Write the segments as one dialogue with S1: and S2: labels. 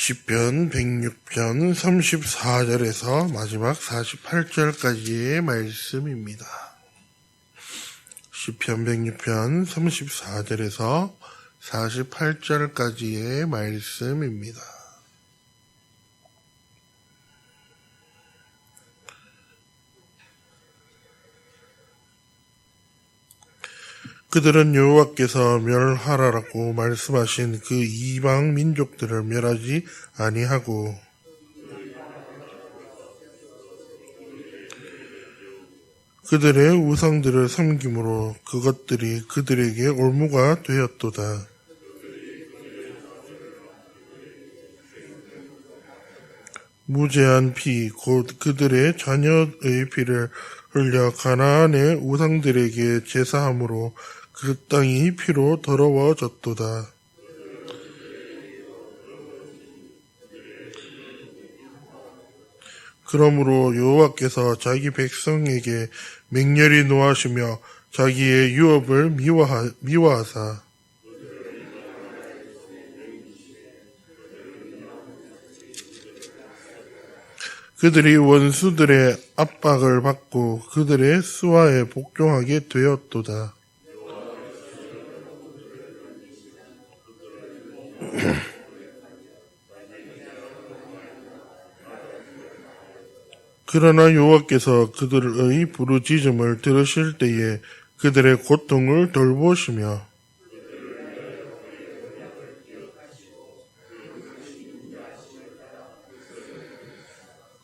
S1: 시편 106편 34절에서 마지막 48절까지의 말씀입니다. 시편 106편 34절에서 48절까지의 말씀입니다. 그들은 여호와께서 멸하라라고 말씀하신 그 이방 민족들을 멸하지 아니하고 그들의 우상들을 섬김으로 그것들이 그들에게 올무가 되었도다. 무죄한 피, 곧 그들의 자녀의 피를 흘려 가나안의 우상들에게 제사함으로 그 땅이 피로 더러워졌도다. 그러므로 여호와께서 자기 백성에게 맹렬히 노하시며 자기의 유업을 미워하사 그들이 원수들의 압박을 받고 그들의 수하에 복종하게 되었도다. 그러나 여호와께서 그들의 부르짖음을 들으실 때에 그들의 고통을 돌보시며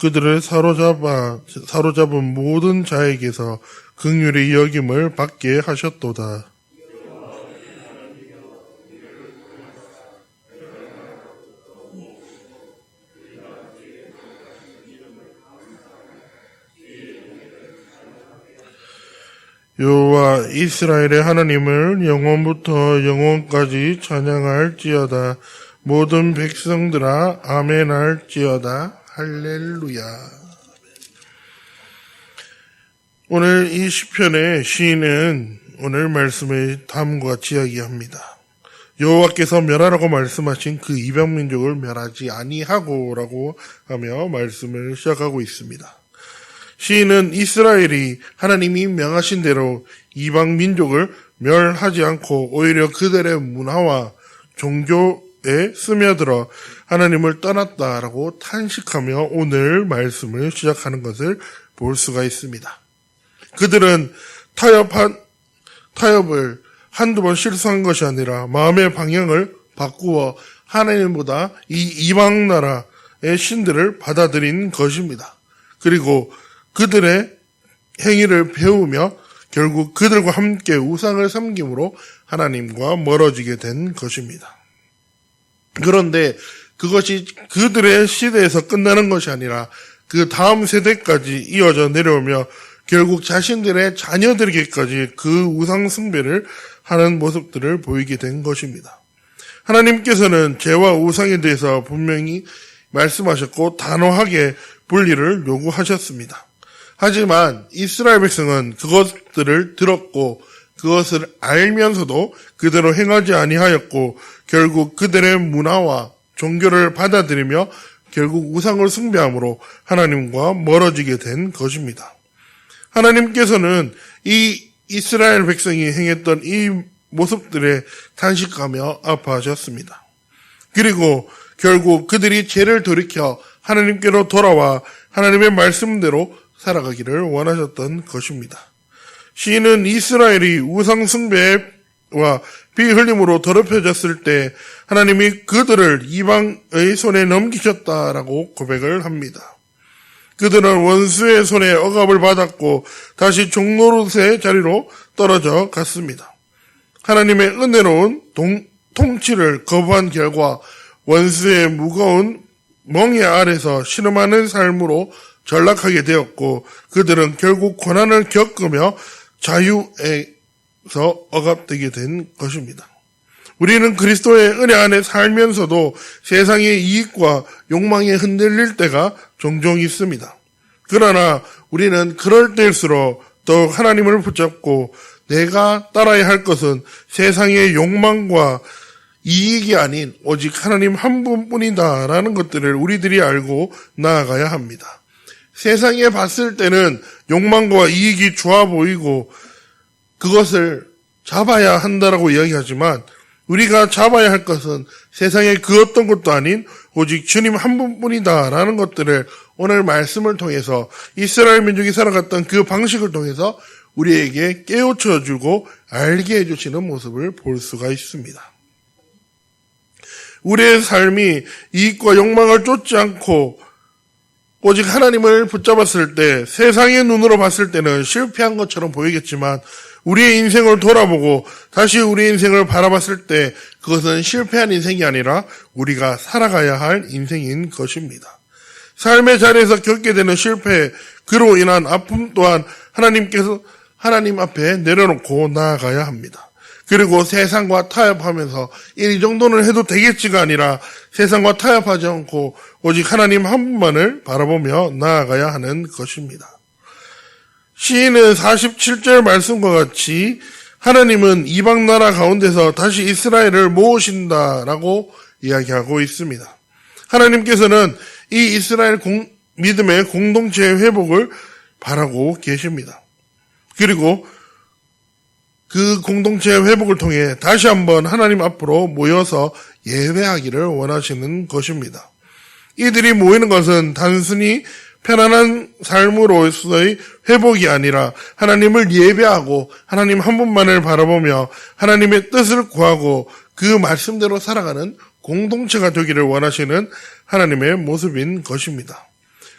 S1: 그들을 사로잡은 모든 자에게서 긍휼히 여김을 받게 하셨도다. 여호와 이스라엘의 하나님을 영원부터 영원까지 찬양할지어다. 모든 백성들아 아멘할지어다. 할렐루야. 오늘 이 시편의 시인은 오늘 말씀을 다음과 같이 이야기합니다. 여호와께서 멸하라고 말씀하신 그 이방 민족을 멸하지 아니하고라고 하며 말씀을 시작하고 있습니다. 시인은 이스라엘이 하나님이 명하신 대로 이방 민족을 멸하지 않고 오히려 그들의 문화와 종교에 스며들어 하나님을 떠났다라고 탄식하며 오늘 말씀을 시작하는 것을 볼 수가 있습니다. 그들은 타협을 한두 번 실수한 것이 아니라 마음의 방향을 바꾸어 하나님보다 이 이방 나라의 신들을 받아들인 것입니다. 그리고 그들의 행위를 배우며 결국 그들과 함께 우상을 섬김으로 하나님과 멀어지게 된 것입니다. 그런데 그것이 그들의 시대에서 끝나는 것이 아니라 그 다음 세대까지 이어져 내려오며 결국 자신들의 자녀들에게까지 그 우상 숭배를 하는 모습들을 보이게 된 것입니다. 하나님께서는 죄와 우상에 대해서 분명히 말씀하셨고 단호하게 분리를 요구하셨습니다. 하지만 이스라엘 백성은 그것들을 들었고 그것을 알면서도 그대로 행하지 아니하였고 결국 그들의 문화와 종교를 받아들이며 결국 우상을 숭배함으로 하나님과 멀어지게 된 것입니다. 하나님께서는 이 이스라엘 백성이 행했던 이 모습들에 탄식하며 아파하셨습니다. 그리고 결국 그들이 죄를 돌이켜 하나님께로 돌아와 하나님의 말씀대로 살아가기를 원하셨던 것입니다. 시인은 이스라엘이 우상 숭배와 피 흘림으로 더럽혀졌을 때 하나님이 그들을 이방의 손에 넘기셨다라고 고백을 합니다. 그들은 원수의 손에 억압을 받았고 다시 종노릇의 자리로 떨어져 갔습니다. 하나님의 은혜로운 통치를 거부한 결과 원수의 무거운 멍에 아래서 신음하는 삶으로 전락하게 되었고 그들은 결국 고난을 겪으며 자유에서 억압되게 된 것입니다. 우리는 그리스도의 은혜 안에 살면서도 세상의 이익과 욕망에 흔들릴 때가 종종 있습니다. 그러나 우리는 그럴 때일수록 더욱 하나님을 붙잡고 내가 따라야 할 것은 세상의 욕망과 이익이 아닌 오직 하나님 한 분뿐이다라는 것들을 우리들이 알고 나아가야 합니다. 세상에 봤을 때는 욕망과 이익이 좋아 보이고 그것을 잡아야 한다라고 이야기하지만 우리가 잡아야 할 것은 세상에 그 어떤 것도 아닌 오직 주님 한 분뿐이다라는 것들을 오늘 말씀을 통해서 이스라엘 민족이 살아갔던 그 방식을 통해서 우리에게 깨우쳐 주고 알게 해주시는 모습을 볼 수가 있습니다. 우리의 삶이 이익과 욕망을 쫓지 않고 오직 하나님을 붙잡았을 때 세상의 눈으로 봤을 때는 실패한 것처럼 보이겠지만 우리의 인생을 돌아보고 다시 우리의 인생을 바라봤을 때 그것은 실패한 인생이 아니라 우리가 살아가야 할 인생인 것입니다. 삶의 자리에서 겪게 되는 실패, 그로 인한 아픔 또한 하나님 앞에 내려놓고 나아가야 합니다. 그리고 세상과 타협하면서 이 정도는 해도 되겠지가 아니라 세상과 타협하지 않고 오직 하나님 한 분만을 바라보며 나아가야 하는 것입니다. 시인은 47절 말씀과 같이 하나님은 이방 나라 가운데서 다시 이스라엘을 모으신다라고 이야기하고 있습니다. 하나님께서는 이 이스라엘 믿음의 공동체의 회복을 바라고 계십니다. 그리고 그 공동체의 회복을 통해 다시 한번 하나님 앞으로 모여서 예배하기를 원하시는 것입니다. 이들이 모이는 것은 단순히 편안한 삶으로서의 회복이 아니라 하나님을 예배하고 하나님 한 분만을 바라보며 하나님의 뜻을 구하고 그 말씀대로 살아가는 공동체가 되기를 원하시는 하나님의 모습인 것입니다.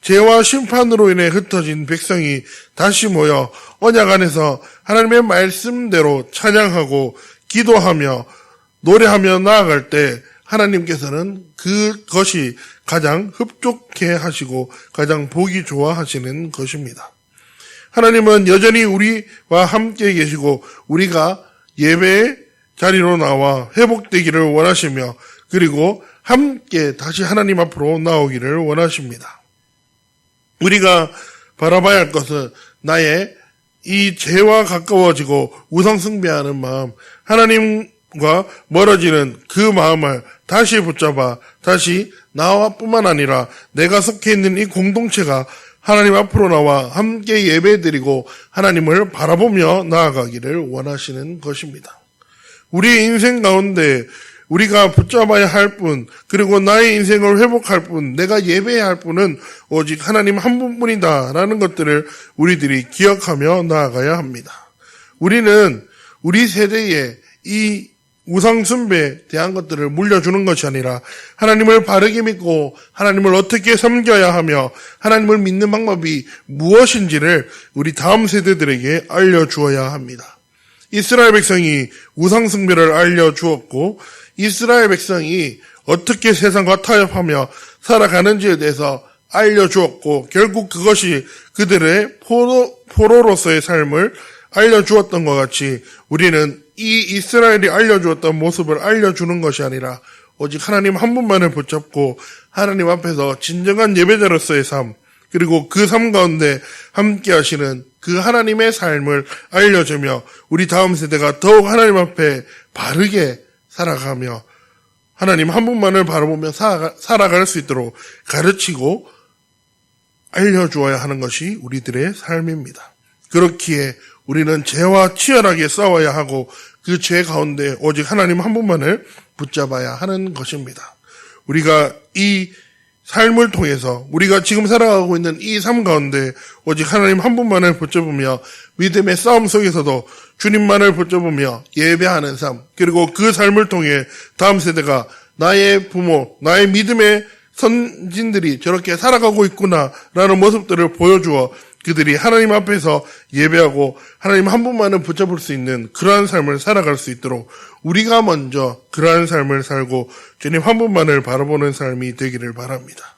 S1: 죄와 심판으로 인해 흩어진 백성이 다시 모여 언약 안에서 하나님의 말씀대로 찬양하고 기도하며 노래하며 나아갈 때 하나님께서는 그것이 가장 흡족해 하시고 가장 보기 좋아하시는 것입니다. 하나님은 여전히 우리와 함께 계시고 우리가 예배의 자리로 나와 회복되기를 원하시며 그리고 함께 다시 하나님 앞으로 나오기를 원하십니다. 우리가 바라봐야 할 것은 나의 이 죄와 가까워지고 우상 숭배하는 마음, 하나님과 멀어지는 그 마음을 다시 붙잡아 다시 나와 뿐만 아니라 내가 속해 있는 이 공동체가 하나님 앞으로 나와 함께 예배드리고 하나님을 바라보며 나아가기를 원하시는 것입니다. 우리 인생 가운데 우리가 붙잡아야 할 분, 그리고 나의 인생을 회복할 분, 내가 예배해야 할 분은 오직 하나님 한 분뿐이다라는 것들을 우리들이 기억하며 나아가야 합니다. 우리는 우리 세대에 이 우상 숭배에 대한 것들을 물려주는 것이 아니라 하나님을 바르게 믿고 하나님을 어떻게 섬겨야 하며 하나님을 믿는 방법이 무엇인지를 우리 다음 세대들에게 알려주어야 합니다. 이스라엘 백성이 우상 숭배를 알려주었고 이스라엘 백성이 어떻게 세상과 타협하며 살아가는지에 대해서 알려주었고 결국 그것이 그들의 포로로서의 삶을 알려주었던 것 같이 우리는 이 이스라엘이 알려주었던 모습을 알려주는 것이 아니라 오직 하나님 한 분만을 붙잡고 하나님 앞에서 진정한 예배자로서의 삶 그리고 그 삶 가운데 함께 하시는 그 하나님의 삶을 알려주며 우리 다음 세대가 더욱 하나님 앞에 바르게 살아가며 하나님 한 분만을 바라보며 살아갈 수 있도록 가르치고 알려주어야 하는 것이 우리들의 삶입니다. 그렇기에 우리는 죄와 치열하게 싸워야 하고 그 죄 가운데 오직 하나님 한 분만을 붙잡아야 하는 것입니다. 우리가 이 삶을 통해서 우리가 지금 살아가고 있는 이 삶 가운데 오직 하나님 한 분만을 붙잡으며 믿음의 싸움 속에서도 주님만을 붙잡으며 예배하는 삶 그리고 그 삶을 통해 다음 세대가 나의 부모, 나의 믿음의 선진들이 저렇게 살아가고 있구나라는 모습들을 보여주어 그들이 하나님 앞에서 예배하고 하나님 한 분만을 붙잡을 수 있는 그러한 삶을 살아갈 수 있도록 우리가 먼저 그러한 삶을 살고 주님 한 분만을 바라보는 삶이 되기를 바랍니다.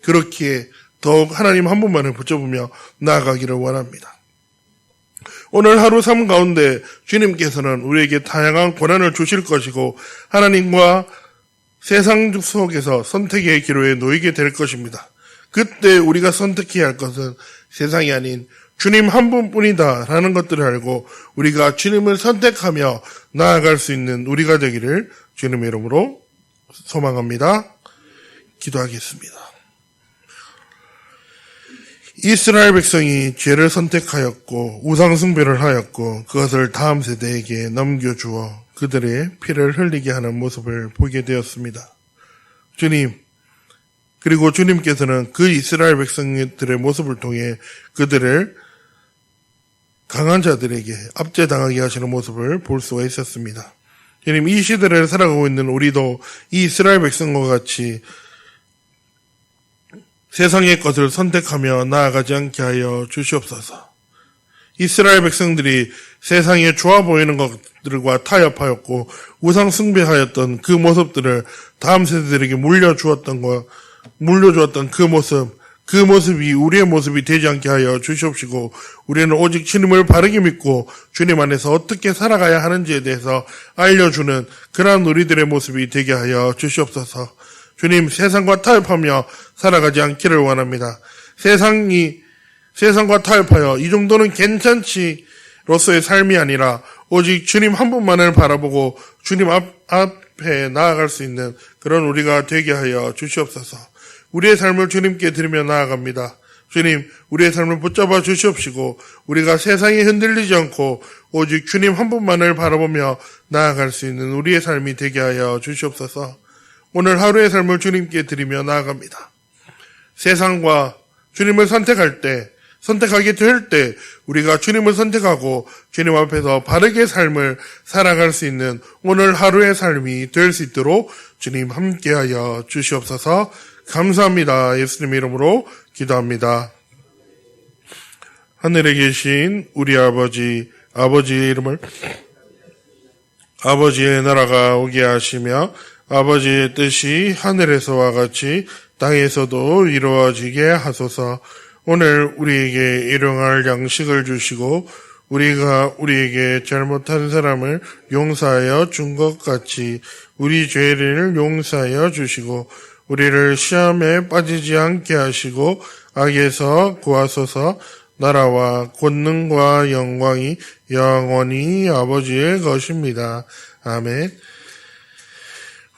S1: 그렇기에 더욱 하나님 한 분만을 붙잡으며 나아가기를 원합니다. 오늘 하루 삶 가운데 주님께서는 우리에게 다양한 고난을 주실 것이고 하나님과 세상 속에서 선택의 기로에 놓이게 될 것입니다. 그때 우리가 선택해야 할 것은 세상이 아닌 주님 한 분뿐이다 라는 것들을 알고 우리가 주님을 선택하며 나아갈 수 있는 우리가 되기를 주님의 이름으로 소망합니다. 기도하겠습니다. 이스라엘 백성이 죄를 선택하였고 우상숭배를 하였고 그것을 다음 세대에게 넘겨주어 그들의 피를 흘리게 하는 모습을 보게 되었습니다. 주님, 그리고 주님께서는 그 이스라엘 백성들의 모습을 통해 그들을 강한 자들에게 압제당하게 하시는 모습을 볼 수가 있었습니다. 주님, 이 시대를 살아가고 있는 우리도 이 이스라엘 백성과 같이 세상의 것을 선택하며 나아가지 않게 하여 주시옵소서. 이스라엘 백성들이 세상에 좋아 보이는 것들과 타협하였고 우상 숭배하였던 그 모습들을 다음 세대들에게 물려주었던 그 모습이 우리의 모습이 되지 않게 하여 주시옵시고 우리는 오직 주님을 바르게 믿고 주님 안에서 어떻게 살아가야 하는지에 대해서 알려주는 그러한 우리들의 모습이 되게 하여 주시옵소서. 주님, 세상과 타협하며 살아가지 않기를 원합니다. 세상과 타협하여 이 정도는 괜찮지로서의 삶이 아니라 오직 주님 한 분만을 바라보고 주님 앞에 나아갈 수 있는 그런 우리가 되게 하여 주시옵소서. 우리의 삶을 주님께 드리며 나아갑니다. 주님, 우리의 삶을 붙잡아 주시옵시고 우리가 세상에 흔들리지 않고 오직 주님 한 분만을 바라보며 나아갈 수 있는 우리의 삶이 되게 하여 주시옵소서. 오늘 하루의 삶을 주님께 드리며 나아갑니다. 세상과 주님을 선택하게 될 때 우리가 주님을 선택하고 주님 앞에서 바르게 삶을 살아갈 수 있는 오늘 하루의 삶이 될 수 있도록 주님 함께하여 주시옵소서. 감사합니다. 예수님의 이름으로 기도합니다. 하늘에 계신 우리 아버지의 이름을 아버지의 나라가 오게 하시며 아버지의 뜻이 하늘에서와 같이 땅에서도 이루어지게 하소서. 오늘 우리에게 일용할 양식을 주시고 우리가 우리에게 잘못한 사람을 용서하여 준 것 같이 우리 죄를 용서하여 주시고 우리를 시험에 빠지지 않게 하시고 악에서 구하소서. 나라와 권능과 영광이 영원히 아버지의 것입니다. 아멘.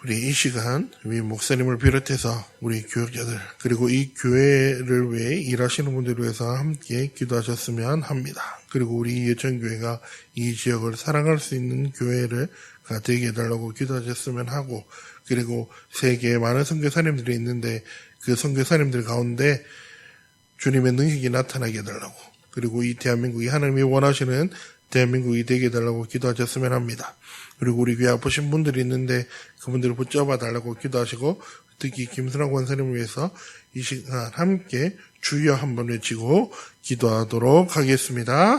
S1: 우리 이 시간 우리 목사님을 비롯해서 우리 교역자들 그리고 이 교회를 위해 일하시는 분들을 위해서 함께 기도하셨으면 합니다. 그리고 우리 예천교회가 이 지역을 사랑할 수 있는 교회가 되게 해달라고 기도하셨으면 하고 그리고 세계에 많은 선교사님들이 있는데 그 선교사님들 가운데 주님의 능력이 나타나게 해달라고 그리고 이 대한민국이 하나님이 원하시는 대한민국이 되게 해달라고 기도하셨으면 합니다. 그리고 우리 귀에 아프신 분들이 있는데 그분들을 붙잡아 달라고 기도하시고 특히 김순환 권사님을 위해서 이 시간 함께 주여 한번 외치고 기도하도록 하겠습니다.